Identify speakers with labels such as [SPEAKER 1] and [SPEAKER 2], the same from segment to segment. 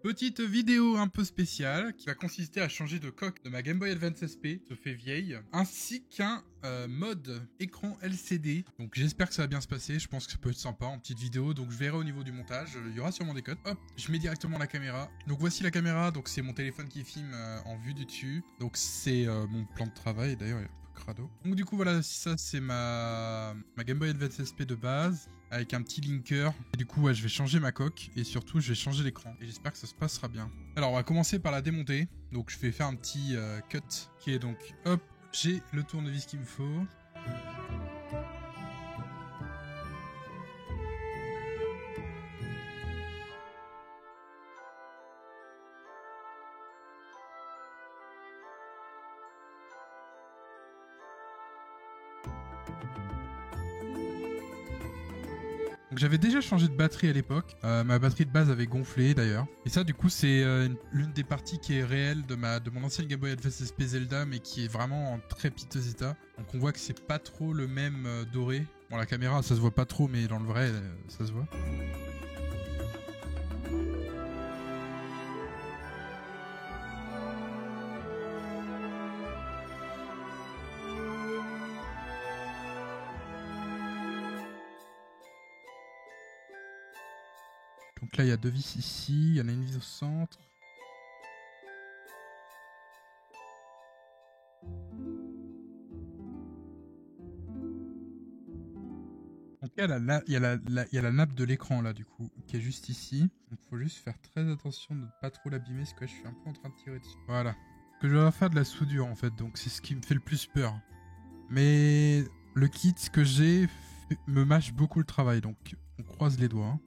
[SPEAKER 1] Petite vidéo un peu spéciale qui va consister à changer de coque de ma Game Boy Advance SP, se fait vieille, ainsi qu'un mode écran LCD. Donc j'espère que ça va bien se passer, je pense que ça peut être sympa en petite vidéo, donc je verrai au niveau du montage, il y aura sûrement des cuts. Hop, je mets directement la caméra. Donc voici la caméra, donc c'est mon téléphone qui filme en vue du dessus. Donc c'est mon plan de travail d'ailleurs. Crado. Donc du coup voilà, ça c'est ma Game Boy Advance SP de base avec un petit linker. Et du coup ouais, je vais changer ma coque et surtout je vais changer l'écran et j'espère que ça se passera bien. Alors on va commencer par la démonter. Donc je vais faire un petit cut qui est donc hop, j'ai le tournevis qu'il me faut. Donc j'avais déjà changé de batterie à l'époque, ma batterie de base avait gonflé d'ailleurs. Et ça du coup c'est l'une des parties qui est réelle de mon ancienne Game Boy Advance SP Zelda mais qui est vraiment en très piteux état. Donc on voit que c'est pas trop le même doré. Bon la caméra ça se voit pas trop mais dans le vrai ça se voit. Donc là, il y a deux vis ici, il y en a une vis au centre. Donc il y a la nappe de l'écran là du coup, qui est juste ici. Donc faut juste faire très attention de ne pas trop l'abîmer, parce que je suis un peu en train de tirer dessus. Voilà. Que je vais faire de la soudure en fait, donc c'est ce qui me fait le plus peur. Mais le kit que j'ai me mâche beaucoup le travail, donc on croise les doigts. Hein.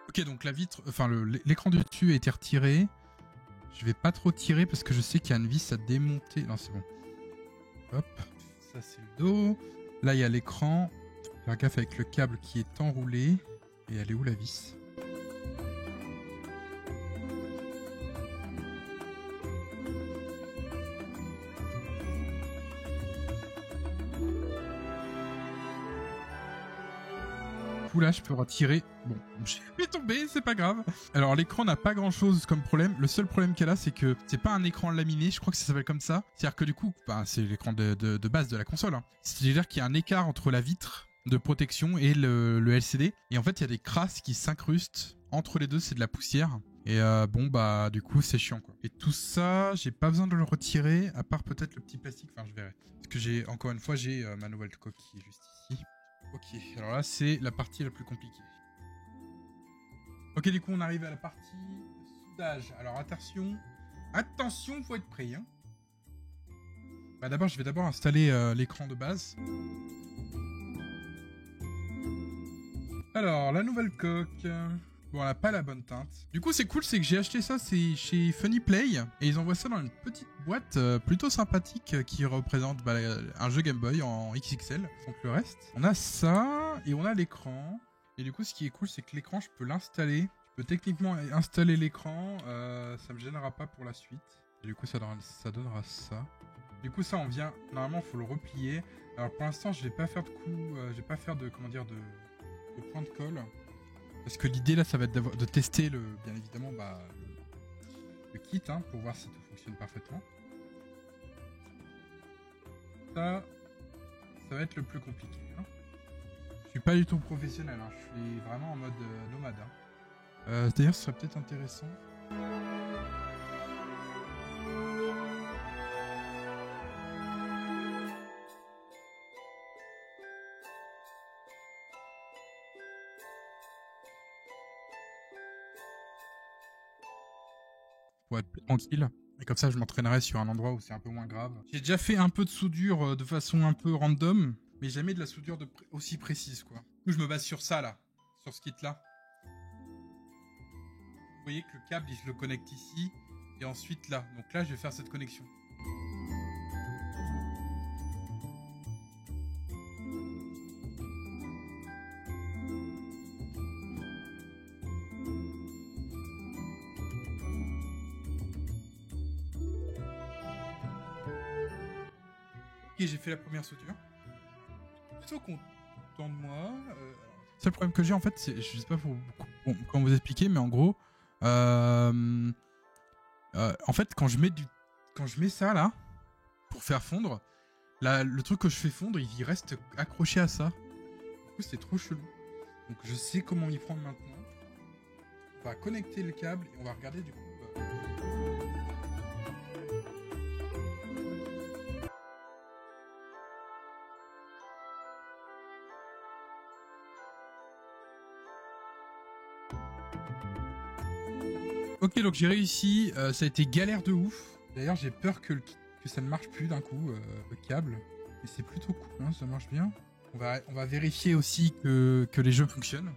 [SPEAKER 1] Ok, donc la vitre, enfin l'écran du dessus a été retiré. Je vais pas trop tirer parce que je sais qu'il y a une vis à démonter. Non, c'est bon. Hop, ça c'est le dos. Là, il y a l'écran. Faire gaffe avec le câble qui est enroulé. Et elle est où la vis ? Là je peux retirer. Bon, j'ai fait tomber, c'est pas grave. Alors l'écran n'a pas grand chose comme problème. Le seul problème qu'elle a, c'est que c'est pas un écran laminé, je crois que ça s'appelle comme ça. C'est-à-dire que du coup, bah, c'est l'écran de base de la console. Hein. C'est-à-dire qu'il y a un écart entre la vitre de protection et le LCD. Et en fait, il y a des crasses qui s'incrustent. Entre les deux, c'est de la poussière. Et bon, bah du coup, c'est chiant quoi. Et tout ça, j'ai pas besoin de le retirer, à part peut-être le petit plastique. Enfin, je verrai. Parce que j'ai, encore une fois, j'ai ma nouvelle coque qui est juste ici. Ok, alors là c'est la partie la plus compliquée. Ok, du coup on arrive à la partie soudage. Alors attention, faut être prêt. Hein. Bah d'abord, je vais d'abord installer l'écran de base. Alors, la nouvelle coque. Bon, elle a pas la bonne teinte. Du coup, c'est cool, c'est que j'ai acheté ça, c'est chez Funny Play. Et ils envoient ça dans une petite boîte plutôt sympathique qui représente un jeu Game Boy en XXL. Donc le reste. On a ça, et on a l'écran. Et du coup, ce qui est cool, c'est que l'écran, je peux l'installer. Je peux techniquement installer l'écran. Ça me gênera pas pour la suite. Et du coup, ça donnera ça. Du coup, ça, on vient... Normalement, il faut le replier. Alors, pour l'instant, je vais pas faire de coup... je vais pas faire de... Comment dire, de point de colle. Parce que l'idée là, ça va être de tester bien évidemment le kit hein, pour voir si tout fonctionne parfaitement. Ça va être le plus compliqué. Hein. Je suis pas du tout professionnel, hein, je suis vraiment en mode nomade. Hein. D'ailleurs, ce serait peut-être intéressant. Pour être plus tranquille. Et comme ça, je m'entraînerai sur un endroit où c'est un peu moins grave. J'ai déjà fait un peu de soudure de façon un peu random, mais jamais de la soudure aussi précise, quoi. Du coup, je me base sur ça, là. Sur ce kit-là. Vous voyez que le câble, il se le connecte ici, et ensuite là. Donc là, je vais faire cette connexion. j'ai fait la première soudure. Plutôt content de moi. Le seul problème que j'ai en fait, c'est, je sais pas comment vous expliquer, mais en gros, en fait, quand je mets ça là pour faire fondre, le truc que je fais fondre, il reste accroché à ça. Du coup, c'est trop chelou. Donc, je sais comment y prendre maintenant. On va connecter le câble et on va regarder du coup. Ok, donc j'ai réussi. Ça a été galère de ouf. D'ailleurs, j'ai peur que ça ne marche plus d'un coup, le câble. Mais c'est plutôt cool, hein, ça marche bien. On va vérifier aussi que les jeux fonctionnent.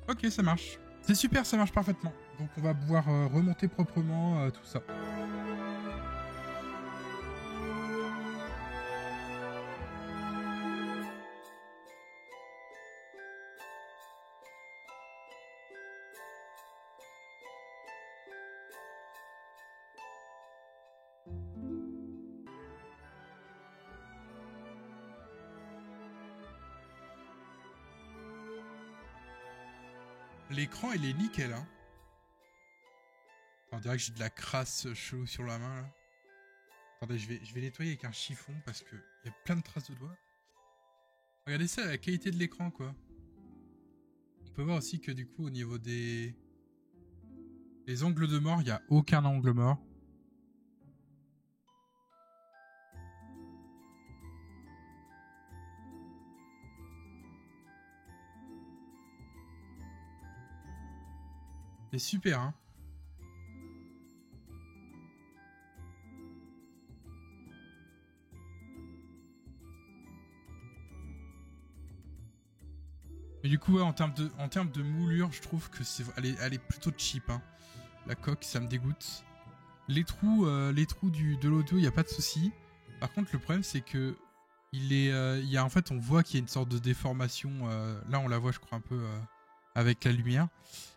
[SPEAKER 1] Ok, ça marche. C'est super, ça marche parfaitement. Donc on va pouvoir remonter proprement tout ça. L'écran, il est nickel, hein. On dirait que j'ai de la crasse chelou sur la main, là. Attendez, je vais nettoyer avec un chiffon parce que il y a plein de traces de doigts. Regardez ça, la qualité de l'écran, quoi. On peut voir aussi que du coup, au niveau des angles de mort, il n'y a aucun angle mort. C'est super, hein. Mais du coup, ouais, en termes de moulure, je trouve que elle est plutôt cheap, hein. La coque, ça me dégoûte. Les trous de l'audio, il n'y a pas de souci. Par contre, le problème, c'est que en fait, on voit qu'il y a une sorte de déformation. Là, on la voit, je crois, un peu avec la lumière.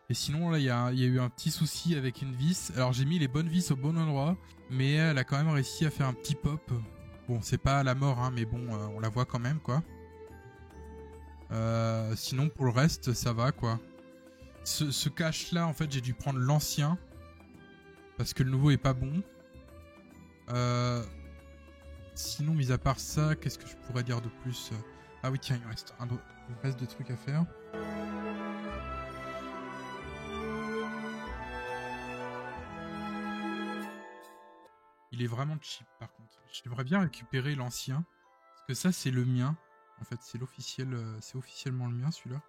[SPEAKER 1] Et sinon, là, il y a eu un petit souci avec une vis. Alors, j'ai mis les bonnes vis au bon endroit, mais elle a quand même réussi à faire un petit pop. Bon, c'est pas à la mort, hein, mais bon, on la voit quand même, quoi. Sinon, pour le reste, ça va, quoi. Ce cache-là, en fait, j'ai dû prendre l'ancien. Parce que le nouveau est pas bon. Sinon, mis à part ça, qu'est-ce que je pourrais dire de plus? Ah oui, tiens, il reste des trucs à faire. Il est vraiment cheap, par contre. J'aimerais bien récupérer l'ancien. Parce que ça, c'est le mien. En fait, c'est officiellement le mien, celui-là.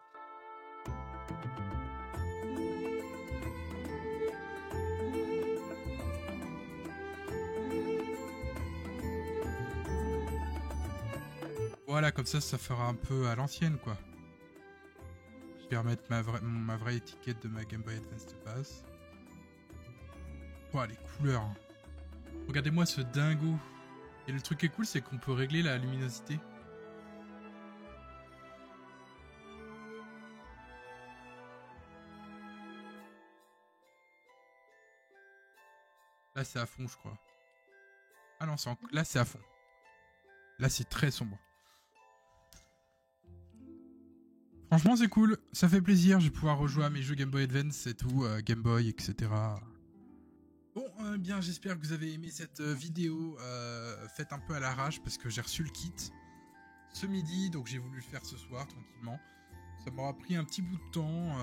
[SPEAKER 1] Voilà, comme ça fera un peu à l'ancienne, quoi. Je vais remettre ma vraie étiquette de ma Game Boy Advance de base. Oh, les couleurs. Hein. Regardez-moi ce dingo. Et le truc qui est cool, c'est qu'on peut régler la luminosité. Là, c'est à fond, je crois. Ah non, là, c'est à fond. Là, c'est très sombre. Franchement, c'est cool. Ça fait plaisir. Je vais pouvoir rejouer à mes jeux Game Boy Advance et tout, Game Boy, etc. Bon, bien, j'espère que vous avez aimé cette vidéo faite un peu à l'arrache parce que j'ai reçu le kit ce midi, donc j'ai voulu le faire ce soir tranquillement. Ça m'aura pris un petit bout de temps.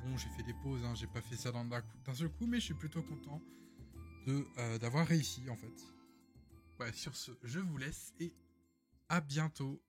[SPEAKER 1] Bon, j'ai fait des pauses, hein, j'ai pas fait ça d'un seul coup, mais je suis plutôt content d'avoir réussi en fait. Ouais, sur ce, je vous laisse et à bientôt.